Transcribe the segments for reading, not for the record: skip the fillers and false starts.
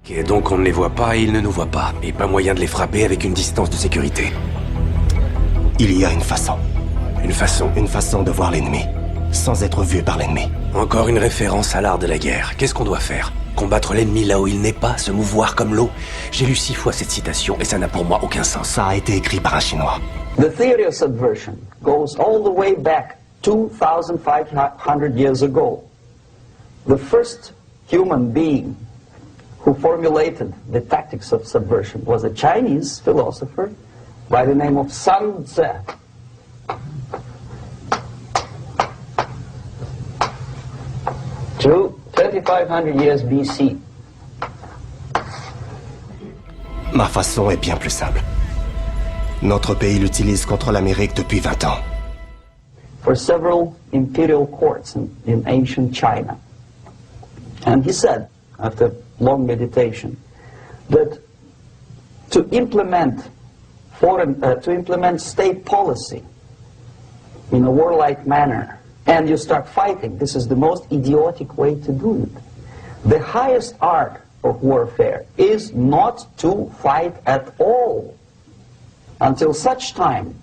Et donc on ne les voit pas et ils ne nous voient pas. Et pas moyen de les frapper avec une distance de sécurité. Il y a une façon. Une façon. Une façon de voir l'ennemi, sans être vu par l'ennemi. Encore une référence à l'art de la guerre. Qu'est-ce qu'on doit faire? Combattre l'ennemi là où il n'est pas, se mouvoir comme l'eau? J'ai lu 6 fois cette citation et ça n'a pour moi aucun sens. Ça a été écrit par un Chinois. The theory of subversion goes all the way back 2,500 years ago. The first human being who formulated the tactics of subversion was a Chinese philosopher by the name of Sun Tzu. 2,500 years BC. Ma façon est bien plus simple. Notre pays l'utilise contre l'Amérique depuis 20 ans. For several imperial courts in ancient China. And he said, after long meditation, that to implement state policy in a warlike manner, and you start fighting, this is the most idiotic way to do it. The highest art of warfare is not to fight at all until such time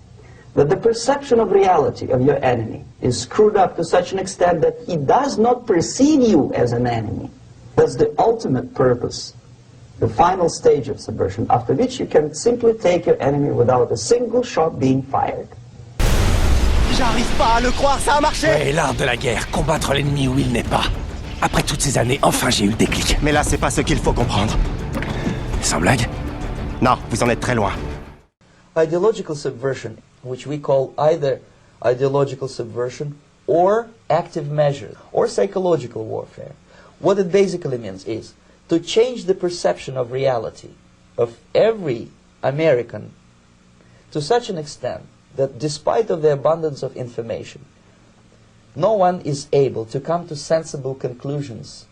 that the perception of reality of your enemy is screwed up to such an extent that he does not perceive you as an enemy. That's the ultimate purpose, the final stage of subversion, after which you can simply take your enemy without a single shot being fired. J'arrive pas à le croire, ça a marché! Ouais, l'art de la guerre, combattre l'ennemi où il n'est pas. Après toutes ces années, enfin j'ai eu le déclic. Mais là, c'est pas ce qu'il faut comprendre. Sans blague? Non, vous en êtes très loin. Ideological subversion, which we call either ideological subversion or active measures or psychological warfare. What it basically means is to change the perception of reality of every American to such an extent that despite of the abundance of information, no one is able to come to sensible conclusions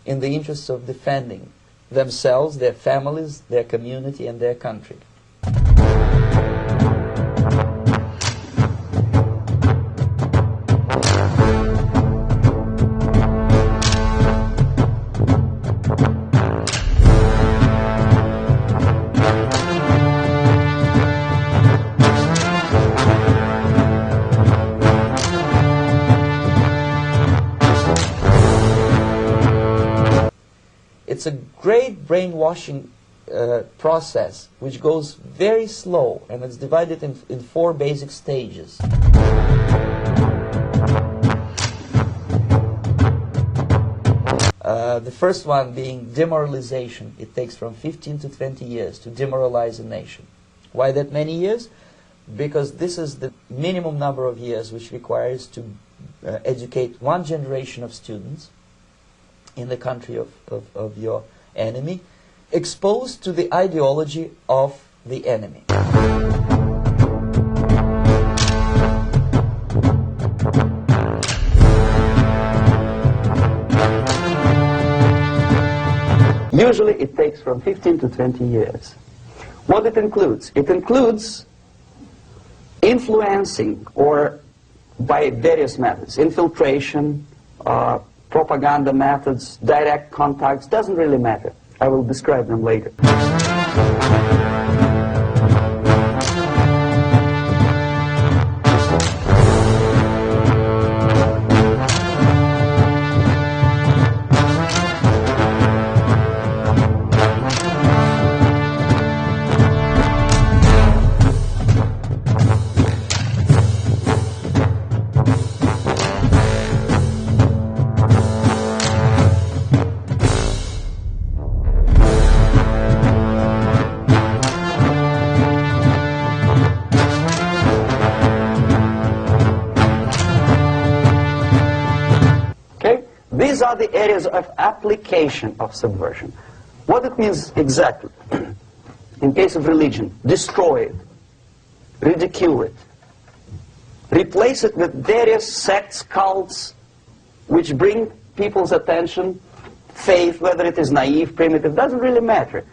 in the interests of defending themselves, their families, their community, and their country. It's a great brainwashing process which goes very slow, and it's divided in 4 basic stages. The first one being demoralization. It takes from 15 to 20 years to demoralize a nation. Why that many years? Because this is the minimum number of years which requires to educate one generation of students in the country of your enemy, exposed to the ideology of the enemy. Usually it takes from 15 to 20 years. What it includes? It includes influencing, or by various methods, infiltration, propaganda methods, direct contacts, doesn't really matter. I will describe them later. These are the areas of application of subversion. What it means exactly? In case of religion, destroy it, ridicule it, replace it with various sects, cults, which bring people's attention, faith, whether it is naive, primitive, doesn't really matter.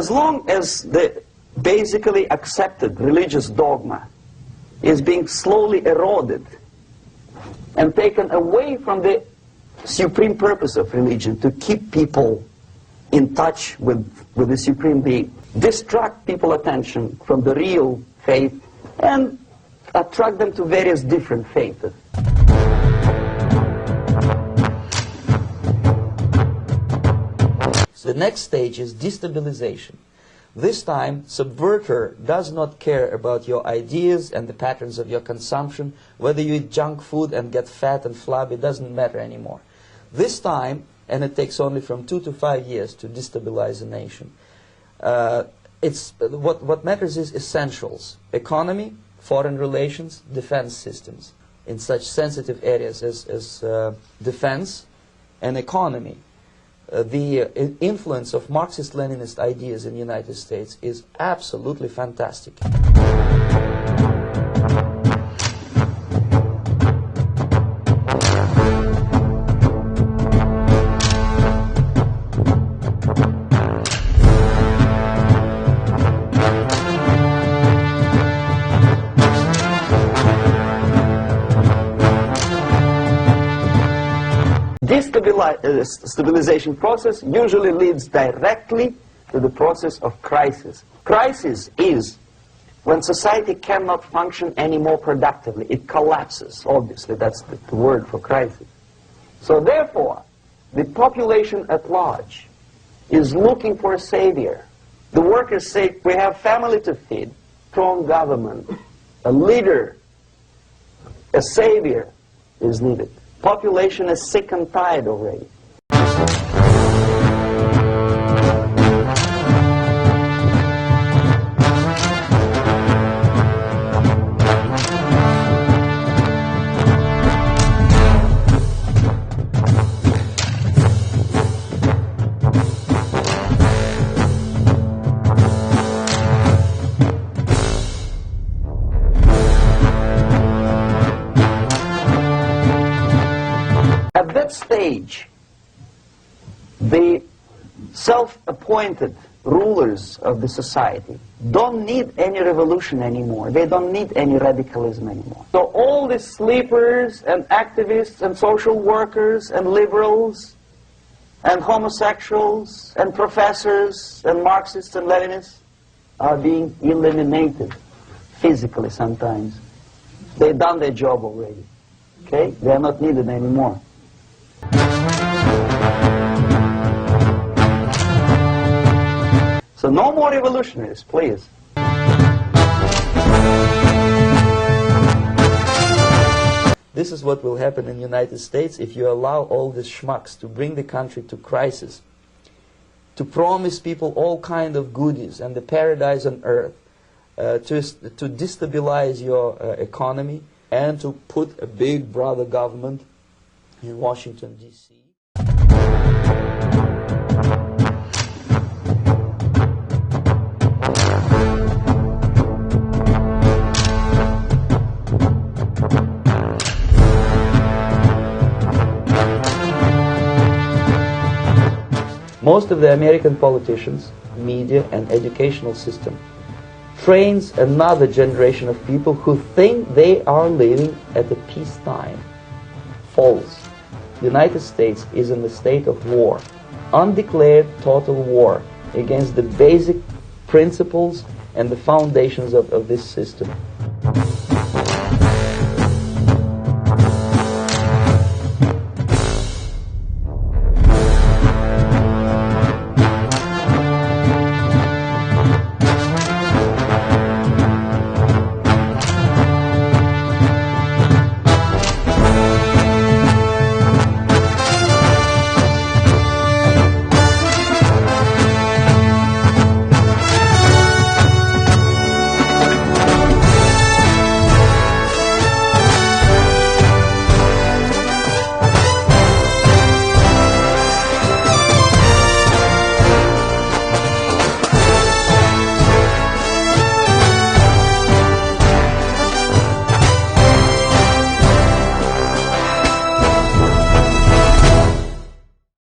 as long as the basically accepted religious dogma is being slowly eroded and taken away from the supreme purpose of religion, to keep people in touch with the supreme being, distract people's attention from the real faith and attract them to various different faiths. The next stage is destabilization. This time, subverter does not care about your ideas and the patterns of your consumption. Whether you eat junk food and get fat and flabby, doesn't matter anymore. This time, and it takes only from 2 to 5 years to destabilize a nation, what matters is essentials: economy, foreign relations, defense systems. In such sensitive areas as defense and economy, the influence of Marxist-Leninist ideas in the United States is absolutely fantastic. Stabilization process usually leads directly to the process of crisis. Crisis is when society cannot function anymore productively. It collapses, obviously. That's the word for crisis. So therefore, the population at large is looking for a savior. The workers say, we have family to feed, strong government, a leader, a savior is needed. Population is sick and tired already. At that stage, the self-appointed rulers of the society don't need any revolution anymore. They don't need any radicalism anymore. So all the sleepers and activists and social workers and liberals and homosexuals and professors and Marxists and Leninists are being eliminated physically sometimes. They've done their job already. Okay? They are not needed anymore. So no more revolutionaries, please. This is what will happen in the United States if you allow all these schmucks to bring the country to crisis, to promise people all kind of goodies and the paradise on earth, to destabilize your economy, and to put a big brother government in Washington, D.C. Most of the American politicians, media, and educational system trains another generation of people who think they are living at a peacetime. False. The United States is in a state of war, undeclared total war against the basic principles and the foundations of this system.